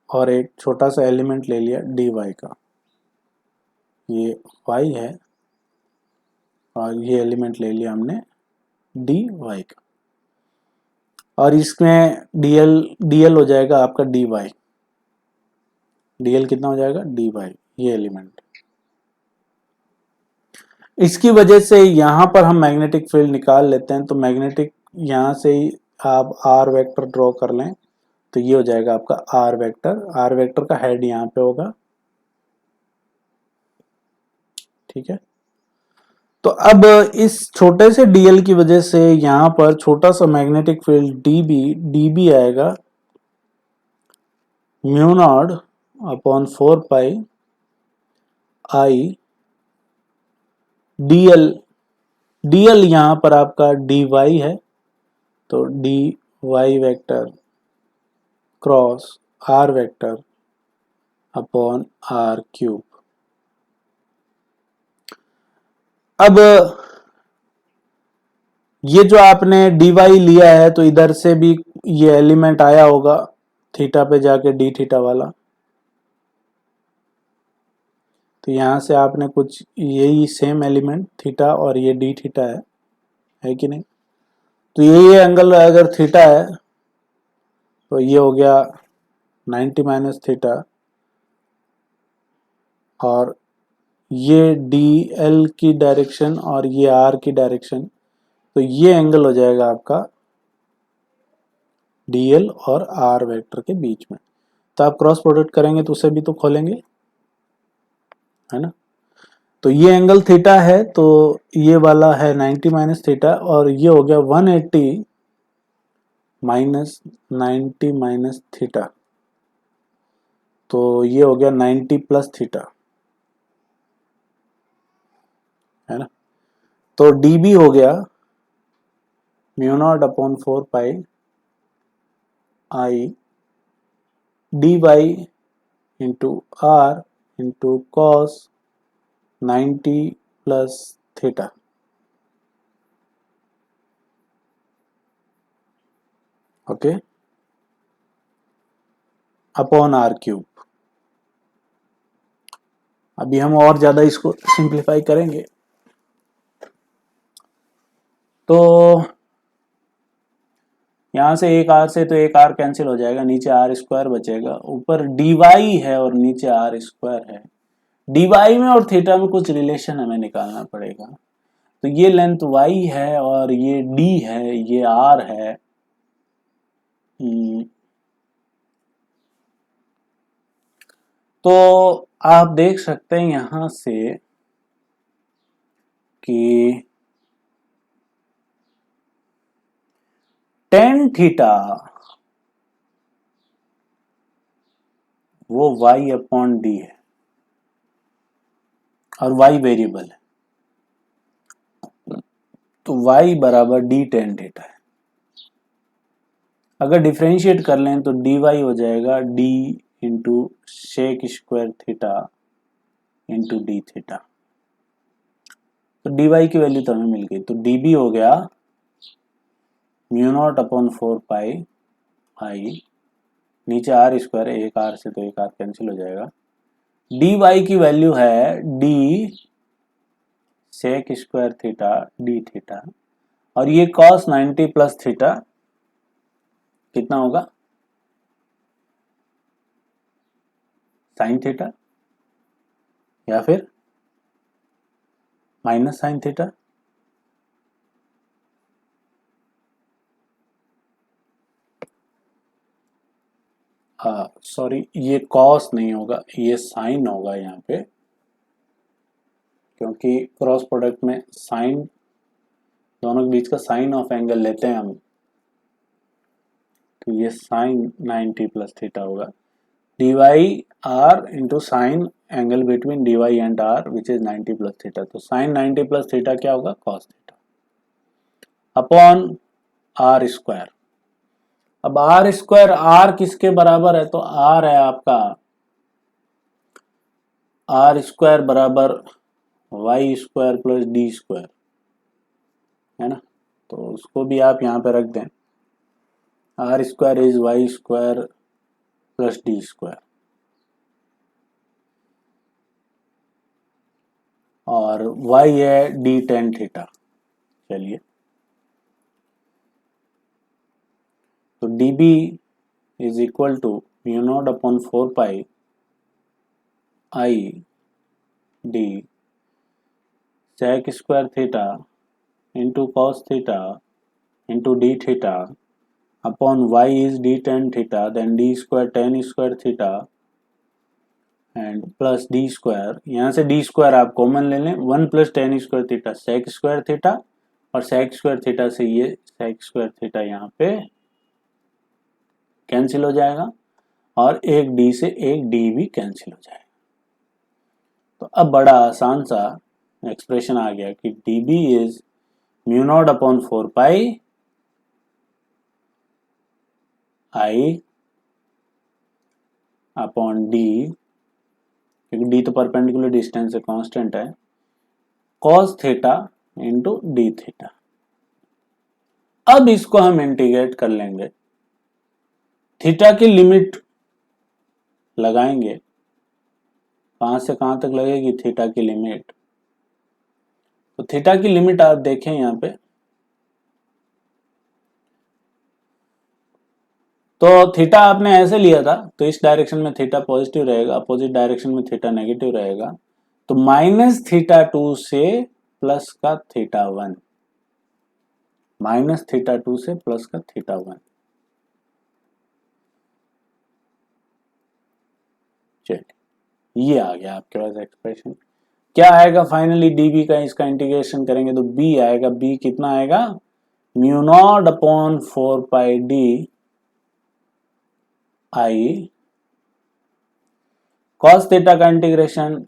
और एक छोटा सा एलिमेंट ले लिया dy का, ये y है, और ये एलिमेंट ले लिया हमने dy का, और इसमें dl हो जाएगा आपका dy। dl कितना हो जाएगा? dy, ये एलिमेंट। इसकी वजह से यहां पर हम मैग्नेटिक फील्ड निकाल लेते हैं। तो मैग्नेटिक यहां से ही आप आर वेक्टर ड्रॉ कर लें तो ये हो जाएगा आपका आर वेक्टर। आर वेक्टर का हेड यहाँ पे होगा, ठीक है। तो अब इस छोटे से डीएल की वजह से यहां पर छोटा सा मैग्नेटिक फील्ड डीबी आएगा mu naught upon 4 pi I DL. DL यहां पर आपका डी वाई है, तो D Y vector cross are vector upon are cube. अब ये जो आपने डी वाई लिया है तो इधर से भी ये एलिमेंट आया होगा थीटा पे जाके डी थीटा वाला, तो यहां से आपने कुछ यही सेम एलिमेंट थीटा और ये डी थीटा है कि नहीं। तो ये एंगल अगर थीटा है तो ये हो गया 90 माइनस थीटा, और ये डी एल की डायरेक्शन और ये आर की डायरेक्शन, तो ये एंगल हो जाएगा आपका डी एल और आर वेक्टर के बीच में। तो आप क्रॉस प्रोडक्ट करेंगे तो उसे भी तो खोलेंगे, है ना। तो ये एंगल थीटा है, तो ये वाला है 90 माइनस थीटा, और ये हो गया 180 माइनस 90 माइनस थीटा, तो ये हो गया 90 प्लस थीटा, है ना। तो डीबी हो गया mu naught upon 4 pi I D Y into R into cos 90 plus theta. Okay, upon are cube. अभी हम और ज्यादा इसको सिंप्लीफाई करेंगे। तो यहां से एक आर से तो एक आर कैंसिल हो जाएगा, नीचे आर स्क्वायर बचेगा, ऊपर डी वाई है और नीचे आर स्क्वायर है। डी वाई में और थीटा में कुछ रिलेशन हमें निकालना पड़ेगा। तो ये लेंथ वाई है और ये डी है, ये आर है। तो आप देख सकते हैं यहां से कि टेन थीटा वो y अपॉन डी है, और y वेरिएबल है, तो y बराबर डी टेन थीटा है। अगर डिफ्रेंशिएट कर लें तो dy हो जाएगा d into sec square theta into D theta. तो dy की वैल्यू तो हमें मिल गई, तो db हो गया mu naught upon 4 pi I, नीचे आर स्क्वायर, एक आर से तो एक आर कैंसिल हो जाएगा, dy की वैल्यू है d sec square theta D theta, और ये cos 90 प्लस थीटा कितना होगा, साइन थीटा या फिर माइनस साइन थीटा। सॉरी, ये कॉस नहीं होगा, ये साइन होगा यहाँ पे, क्योंकि क्रॉस प्रोडक्ट में साइन, दोनों के बीच का साइन ऑफ एंगल लेते हैं हम, तो ये साइन 90 प्लस थीटा होगा। D Y R into sine angle between D Y and R which is 90 plus theta, तो साइन 90 प्लस थीटा क्या होगा, cos theta upon R square. अब आर स्क्वायर, आर किसके बराबर है, तो आर है आपका, आर स्क्वायर बराबर Y square plus D square, है ना। तो उसको भी आप यहाँ पे रख दें, R square is Y square plus D square, और y है डी टेन थीटा। चलिए, तो dB is equal to mu naught upon 4 pi I D sec square theta into cos theta into D theta upon Y is D tan theta, then D square tan square theta and plus D square, यहाँ से डी स्क्वायर आप कॉमन ले लें, 1 प्लस टेन स्क्वायर थीटा सेक स्क्वायर थीटा, और सेक स्क्वायर थीटा से ये सेक स्क्वायर थीटा यहाँ पे कैंसिल हो जाएगा, और एक डी से एक डी भी कैंसिल हो जाएगा। तो अब बड़ा आसान सा एक्सप्रेशन आ गया कि D B is mu naught upon 4 pi I upon D, क्योंकि डी तो परपेंडिकुलर डिस्टेंस है, कांस्टेंट है, cos theta into D theta. अब इसको हम इंटीग्रेट कर लेंगे, थीटा की लिमिट लगाएंगे, कहां से कहां तक लगेगी थीटा की लिमिट, तो थीटा की लिमिट आप देखें यहां पे, तो थीटा आपने ऐसे लिया था, तो इस डायरेक्शन में थीटा पॉजिटिव रहेगा, अपोजिट डायरेक्शन में थीटा नेगेटिव रहेगा, तो माइनस थीटा 2 से प्लस का थीटा 1, माइनस थीटा 2 से प्लस का थीटा 1। चलिए ये आ गया आपके पास एक्सप्रेशन। क्या आएगा फाइनली डीबी का, इसका इंटीग्रेशन करेंगे तो बी आएगा, बी कितना आएगा, mu naught upon 4 pi D I cos theta का इंटीग्रेशन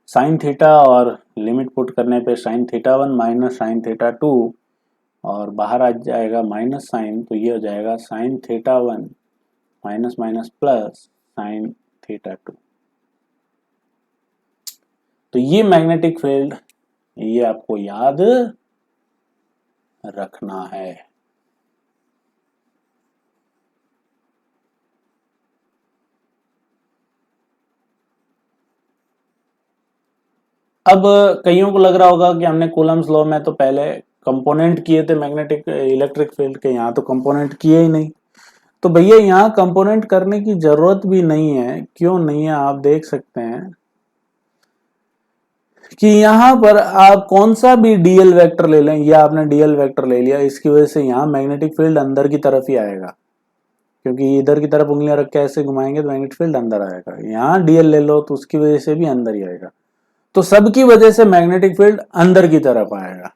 साइन थीटा, और लिमिट पुट करने पे sign theta 1 minus sign theta 2, और बाहर आ जाएगा माइनस साइन, तो ये हो जाएगा sign theta 1 minus minus plus sine theta 2। तो ये मैग्नेटिक फील्ड, ये आपको याद रखना है। अब कईयों को लग रहा होगा कि हमने कूलम्स लॉ में तो पहले कंपोनेंट किए थे मैग्नेटिक इलेक्ट्रिक फील्ड के, यहाँ तो कंपोनेंट किए ही नहीं। तो भैया यहाँ कंपोनेंट करने की जरूरत भी नहीं है, क्यों नहीं है, आप देख सकते हैं कि यहाँ पर आप कौन सा भी डीएल वेक्टर ले लें, या आपने डीएल वेक्टर ले लिया, इसकी वजह से यहाँ मैग्नेटिक फील्ड अंदर की तरफ ही आएगा, क्योंकि इधर की तरफ उंगलियां रख के ऐसे घुमाएंगे तो मैग्नेटिक फील्ड अंदर आएगा। यहाँ डीएल ले लो तो उसकी वजह से भी अंदर ही आएगा, तो सबकी वजह से मैग्नेटिक फील्ड अंदर की तरफ आएगा।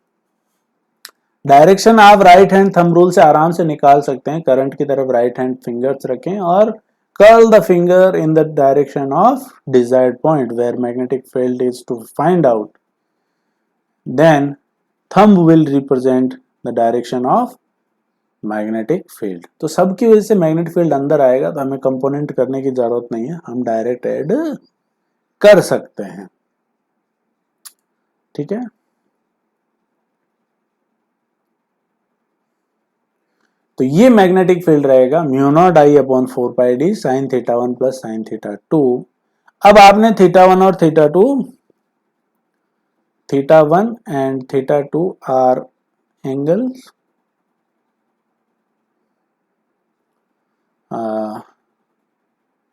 डायरेक्शन आप राइट हैंड थंब रूल से आराम से निकाल सकते हैं, करंट की तरफ राइट हैंड फिंगर्स रखें और curl the finger in the direction of desired point where magnetic field is to find out, then thumb will represent the direction of magnetic field. तो सबकी वजह से मैग्नेटिक फील्ड अंदर आएगा, तो हमें कंपोनेंट करने की जरूरत नहीं है, हम डायरेक्ट ऐड कर सकते हैं। ठीक है, तो ये मैग्नेटिक फील्ड रहेगा mu naught I upon 4 pi d sine theta 1 plus sine theta 2। अब आपने थीटा 1 और theta 2, theta 1 and theta 2 are angles,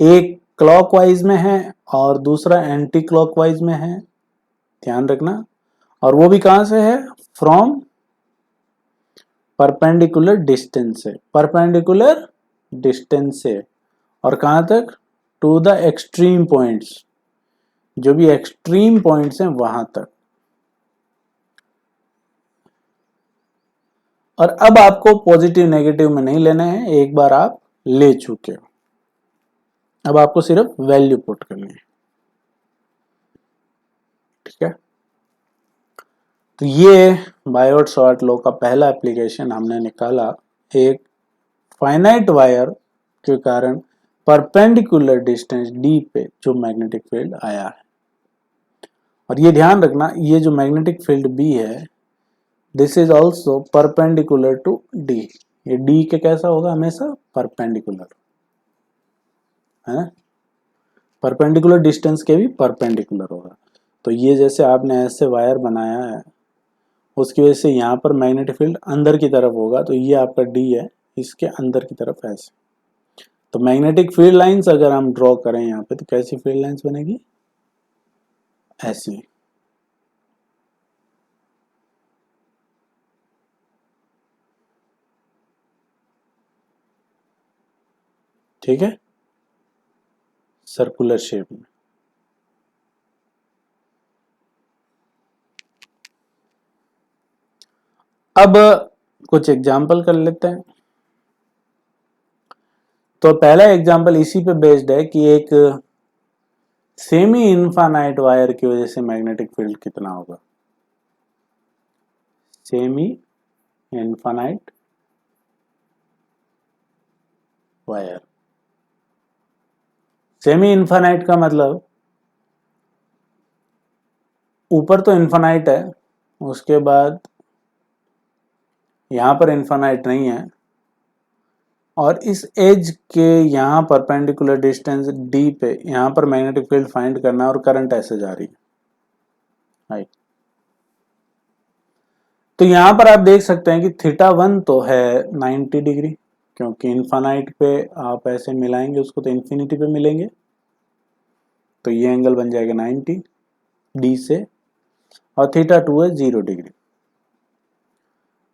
एक क्लॉकवाइज में है और दूसरा एंटी क्लॉकवाइज में है, ध्यान रखना, और वो भी कहां से है, फ्रॉम परपेंडिकुलर डिस्टेंस से, परपेंडिकुलर डिस्टेंस से, और कहां तक, टू द एक्सट्रीम पॉइंट्स, जो भी एक्सट्रीम पॉइंट्स हैं वहां तक। और अब आपको पॉजिटिव नेगेटिव में नहीं लेना है, एक बार आप ले चुके हो, अब आपको सिर्फ वैल्यू पुट करनी है। ठीक है, तो ये बायोट-सवार्ट लॉ का पहला एप्लीकेशन हमने निकाला, एक फाइनाइट वायर के कारण परपेंडिकुलर डिस्टेंस डी पे जो मैग्नेटिक फील्ड आया है। और ये ध्यान रखना, ये जो मैग्नेटिक फील्ड बी है, this is also perpendicular to D. ये डी के कैसा होगा, हमेशा परपेंडिकुलर है ना, परपेंडिकुलर डिस्टेंस के भी परपेंडिकुलर होगा। तो ये जैसे आपने ऐसे वायर बनाया है, उसकी वजह से यहाँ पर मैग्नेटिक फील्ड अंदर की तरफ होगा, तो ये आपका डी है, इसके अंदर की तरफ ऐसे। तो मैग्नेटिक फील्ड लाइंस अगर हम ड्रॉ करें यहाँ पे, तो कैसी फील्ड लाइंस बनेगी, ऐसी। ठीक है, सर्कुलर शेप में। अब कुछ एग्जाम्पल कर लेते हैं। तो पहला एग्जाम्पल इसी पे बेस्ड है कि एक सेमी इनफाइनाइट वायर की वजह से मैग्नेटिक फील्ड कितना होगा। Semi infinite wire, semi infinite का मतलब ऊपर तो इनफाइनाइट है, उसके बाद यहां पर इनफाइनाइट नहीं है, और इस एज के यहां परपेंडिकुलर डिस्टेंस डी पे यहां पर मैग्नेटिक फील्ड फाइंड करना है और करंट ऐसे जा रही है। तो यहां पर आप देख सकते हैं कि थीटा वन तो है 90 डिग्री, क्योंकि इनफाइनाइट पे आप ऐसे मिलाएंगे उसको तो इन्फिनिटी पे मिलेंगे, तो ये एंगल बन जाएगा 90 डी से, और थीटा टू है 0 डिग्री।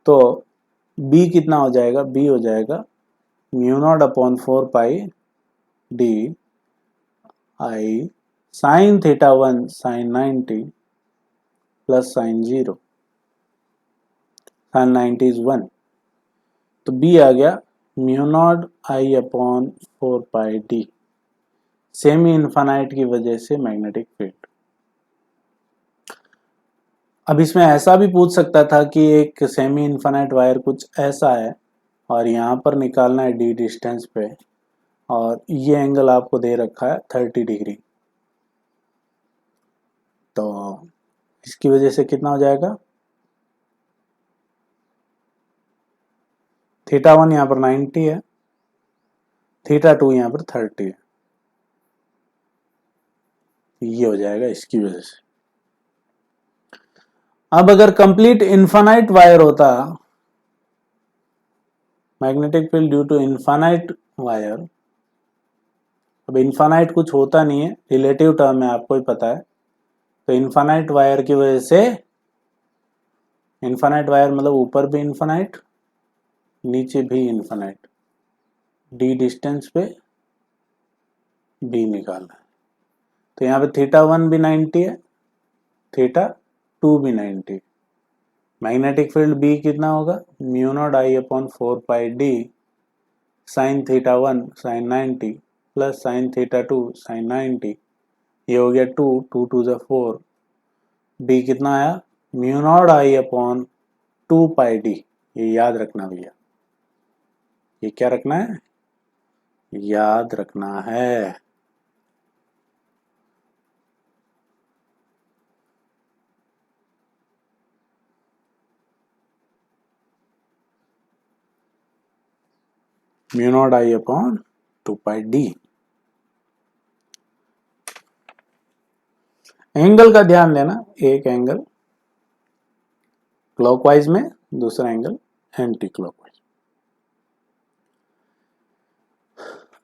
तो बी कितना हो जाएगा, बी हो जाएगा mu naught upon 4 pi D I sine theta one sine 90 plus sine 0, sine 90 is 1, तो बी आ गया mu naught I upon 4 pi D, semi infinite की वजह से मैग्नेटिक फील्ड। अब इसमें ऐसा भी पूछ सकता था कि एक सेमी इनफाइनाइट वायर कुछ ऐसा है और यहाँ पर निकालना है डी डिस्टेंस पे, और ये एंगल आपको दे रखा है 30 डिग्री, तो इसकी वजह से कितना हो जाएगा, थीटा वन यहाँ पर 90 है, थीटा टू यहाँ पर 30 है, ये हो जाएगा इसकी वजह से। अब अगर कंप्लीट इनफाइनाइट वायर होता, magnetic field due to infinite wire, अब इनफाइनाइट कुछ होता नहीं है, रिलेटिव टर्म है, आपको ही पता है, तो इनफाइनाइट वायर की वजह से, इनफाइनाइट वायर मतलब ऊपर भी इनफाइनाइट नीचे भी इनफाइनाइट, डी डिस्टेंस पे बी निकालना है, तो यहाँ पे थीटा वन भी 90 है, थीटा टू भी 90, मैग्नेटिक फील्ड बी कितना होगा, mu naught I upon 4 pi d sine theta one sine 90 plus sine theta two sine 90, ये हो गया 2, 2 टू ज़ा 4, बी कितना आया mu naught I upon 2 pi D, ये याद रखना भैया, ये क्या रखना है, याद रखना है। Mu naught I upon 2 pi D. Angle का ध्यान देना, एक एंगल क्लॉकवाइज में, दूसरा एंगल एंटी क्लॉकवाइज।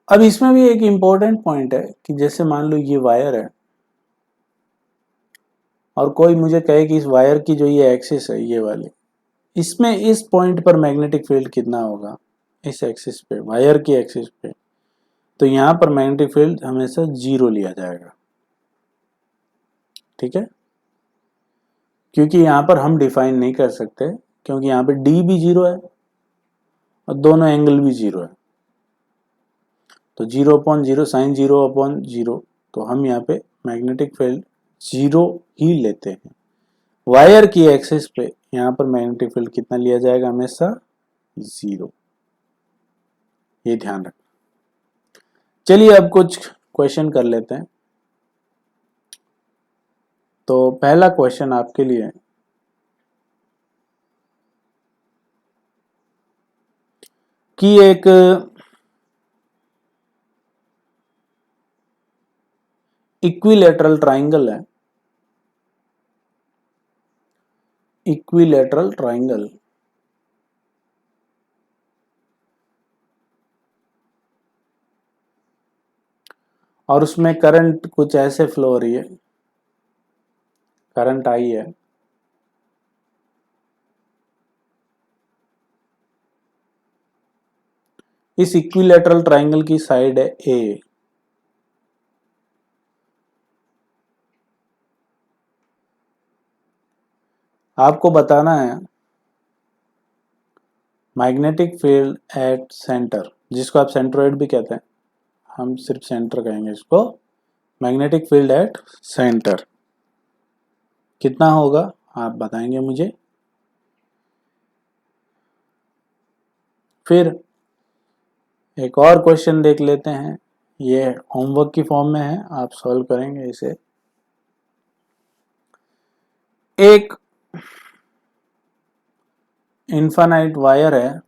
अब इसमें भी एक इंपॉर्टेंट पॉइंट है कि जैसे मान लो ये वायर है और कोई मुझे कहे कि इस वायर की जो ये एक्सिस है ये वाली, इसमें इस पॉइंट पर मैग्नेटिक फील्ड कितना होगा, इस एक्सिस पे, वायर की एक्सिस पे, तो यहां पर मैग्नेटिक फील्ड हमेशा 0 लिया जाएगा, ठीक है, क्योंकि यहां पर हम डिफाइन नहीं कर सकते, क्योंकि यहां पे डी भी 0 है और दोनों एंगल भी 0 है, तो 0 अपॉन 0 साइन 0 अपॉन 0, तो हम यहाँ पे मैग्नेटिक फील्ड 0 ही लेते हैं। वायर की एक्सिस पे यहाँ पर मैग्नेटिक फील्ड कितना लिया जाएगा, हमेशा 0, ये ध्यान रखना। चलिए अब कुछ क्वेश्चन कर लेते हैं। तो पहला क्वेश्चन आपके लिए, कि एक इक्विलैटरल ट्राइंगल है, इक्विलैटरल ट्राइंगल, और उसमें करंट कुछ ऐसे फ्लो हो रही है, करंट आई है, इस इक्विलैटरल ट्राइंगल की साइड है ए, आपको बताना है मैग्नेटिक फील्ड एट सेंटर, जिसको आप सेंट्रोइड भी कहते हैं, हम सिर्फ सेंटर कहेंगे इसको, मैग्नेटिक फील्ड एट सेंटर कितना होगा आप बताएंगे मुझे। फिर एक और क्वेश्चन देख लेते हैं, ये होमवर्क की फॉर्म में है, आप सॉल्व करेंगे इसे। एक इनफाइनाइट वायर है,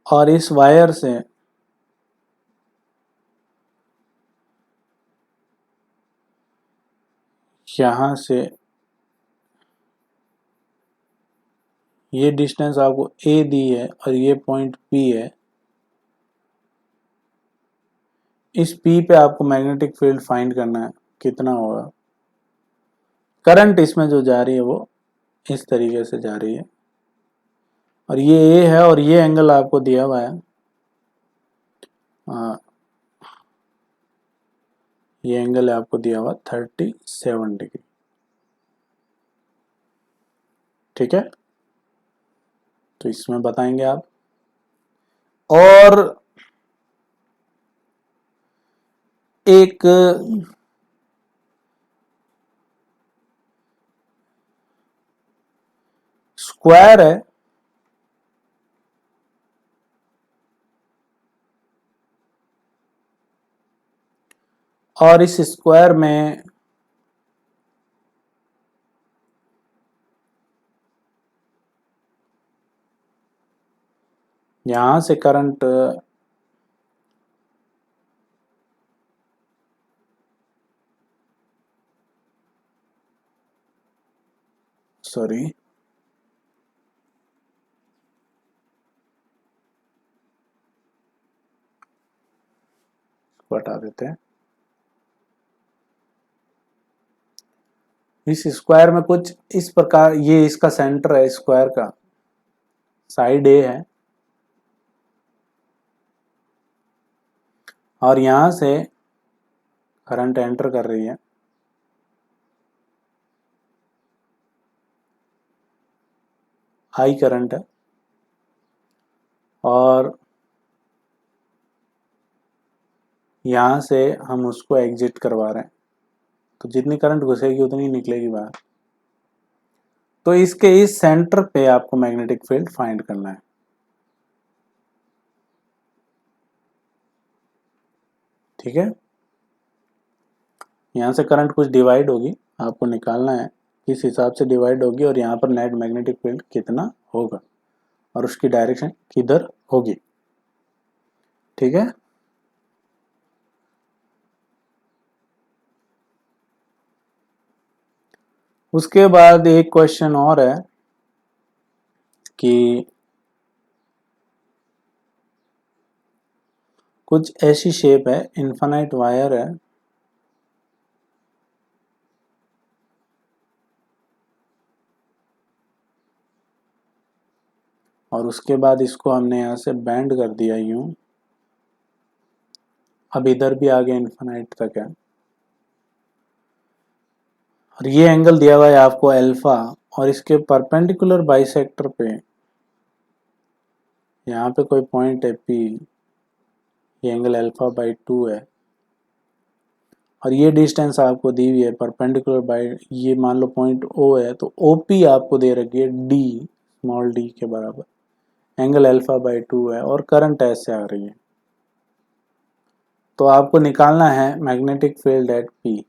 और इस वायर से यहां से ये डिस्टेंस आपको ए दी है और ये पॉइंट पी है, इस पी पे आपको मैग्नेटिक फील्ड फाइंड करना है कितना होगा। करंट इसमें जो जा रही है वो इस तरीके से जा रही है, और ये ए है और ये एंगल आपको दिया हुआ है, ये एंगल है आपको दिया हुआ 37 डिग्री। ठीक है, तो इसमें बताएंगे आप। और एक स्क्वायर है, और इस स्क्वायर में यहां से करंट सॉरी हटा देते हैं। इस स्क्वायर में कुछ इस प्रकार, ये इसका सेंटर है, स्क्वायर का साइड ए है, और यहां से करंट एंटर कर रही है, हाई करंट है, और यहां से हम उसको एग्जिट करवा रहे हैं, तो जितनी करंट घुसेगी उतनी निकलेगी बाहर। तो इसके इस सेंटर पे आपको मैग्नेटिक फील्ड फाइंड करना है। ठीक है, यहां से करंट कुछ डिवाइड होगी, आपको निकालना है किस हिसाब से डिवाइड होगी, और यहाँ पर नेट मैग्नेटिक फील्ड कितना होगा और उसकी डायरेक्शन किधर होगी। ठीक है, उसके बाद एक क्वेश्चन और है कि कुछ ऐसी शेप है, इनफाइनाइट वायर है, और उसके बाद इसको हमने यहां से बैंड कर दिया यूं, अब इधर भी आगे इनफाइनाइट तक है, और ये एंगल दिया हुआ है आपको अल्फा, और इसके परपेंडिकुलर बाइसेक्टर पे यहाँ पे कोई पॉइंट है पी, ये एंगल अल्फा बाई 2 है, और ये डिस्टेंस आपको दी हुई है परपेंडिकुलर बाई, ये मान लो पॉइंट ओ है, तो ओपी आपको दे रखी है डी, स्मॉल डी के बराबर, एंगल अल्फा बाई 2 है, और करंट ऐसे आ रही है। तो आपको निकालना है मैग्नेटिक फील्ड एट पी।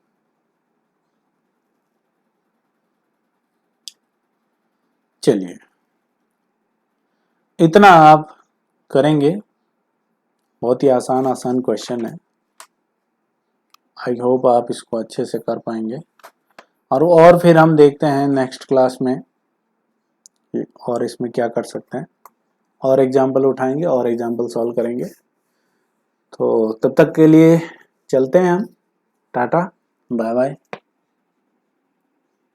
चलिए, इतना आप करेंगे, बहुत ही आसान आसान क्वेश्चन है, आई होप आप इसको अच्छे से कर पाएंगे। और फिर हम देखते हैं नेक्स्ट क्लास में और इसमें क्या कर सकते हैं, और एग्जाम्पल उठाएंगे और एग्जाम्पल सॉल्व करेंगे। तो तब तक के लिए चलते हैं हम, टाटा बाय बाय।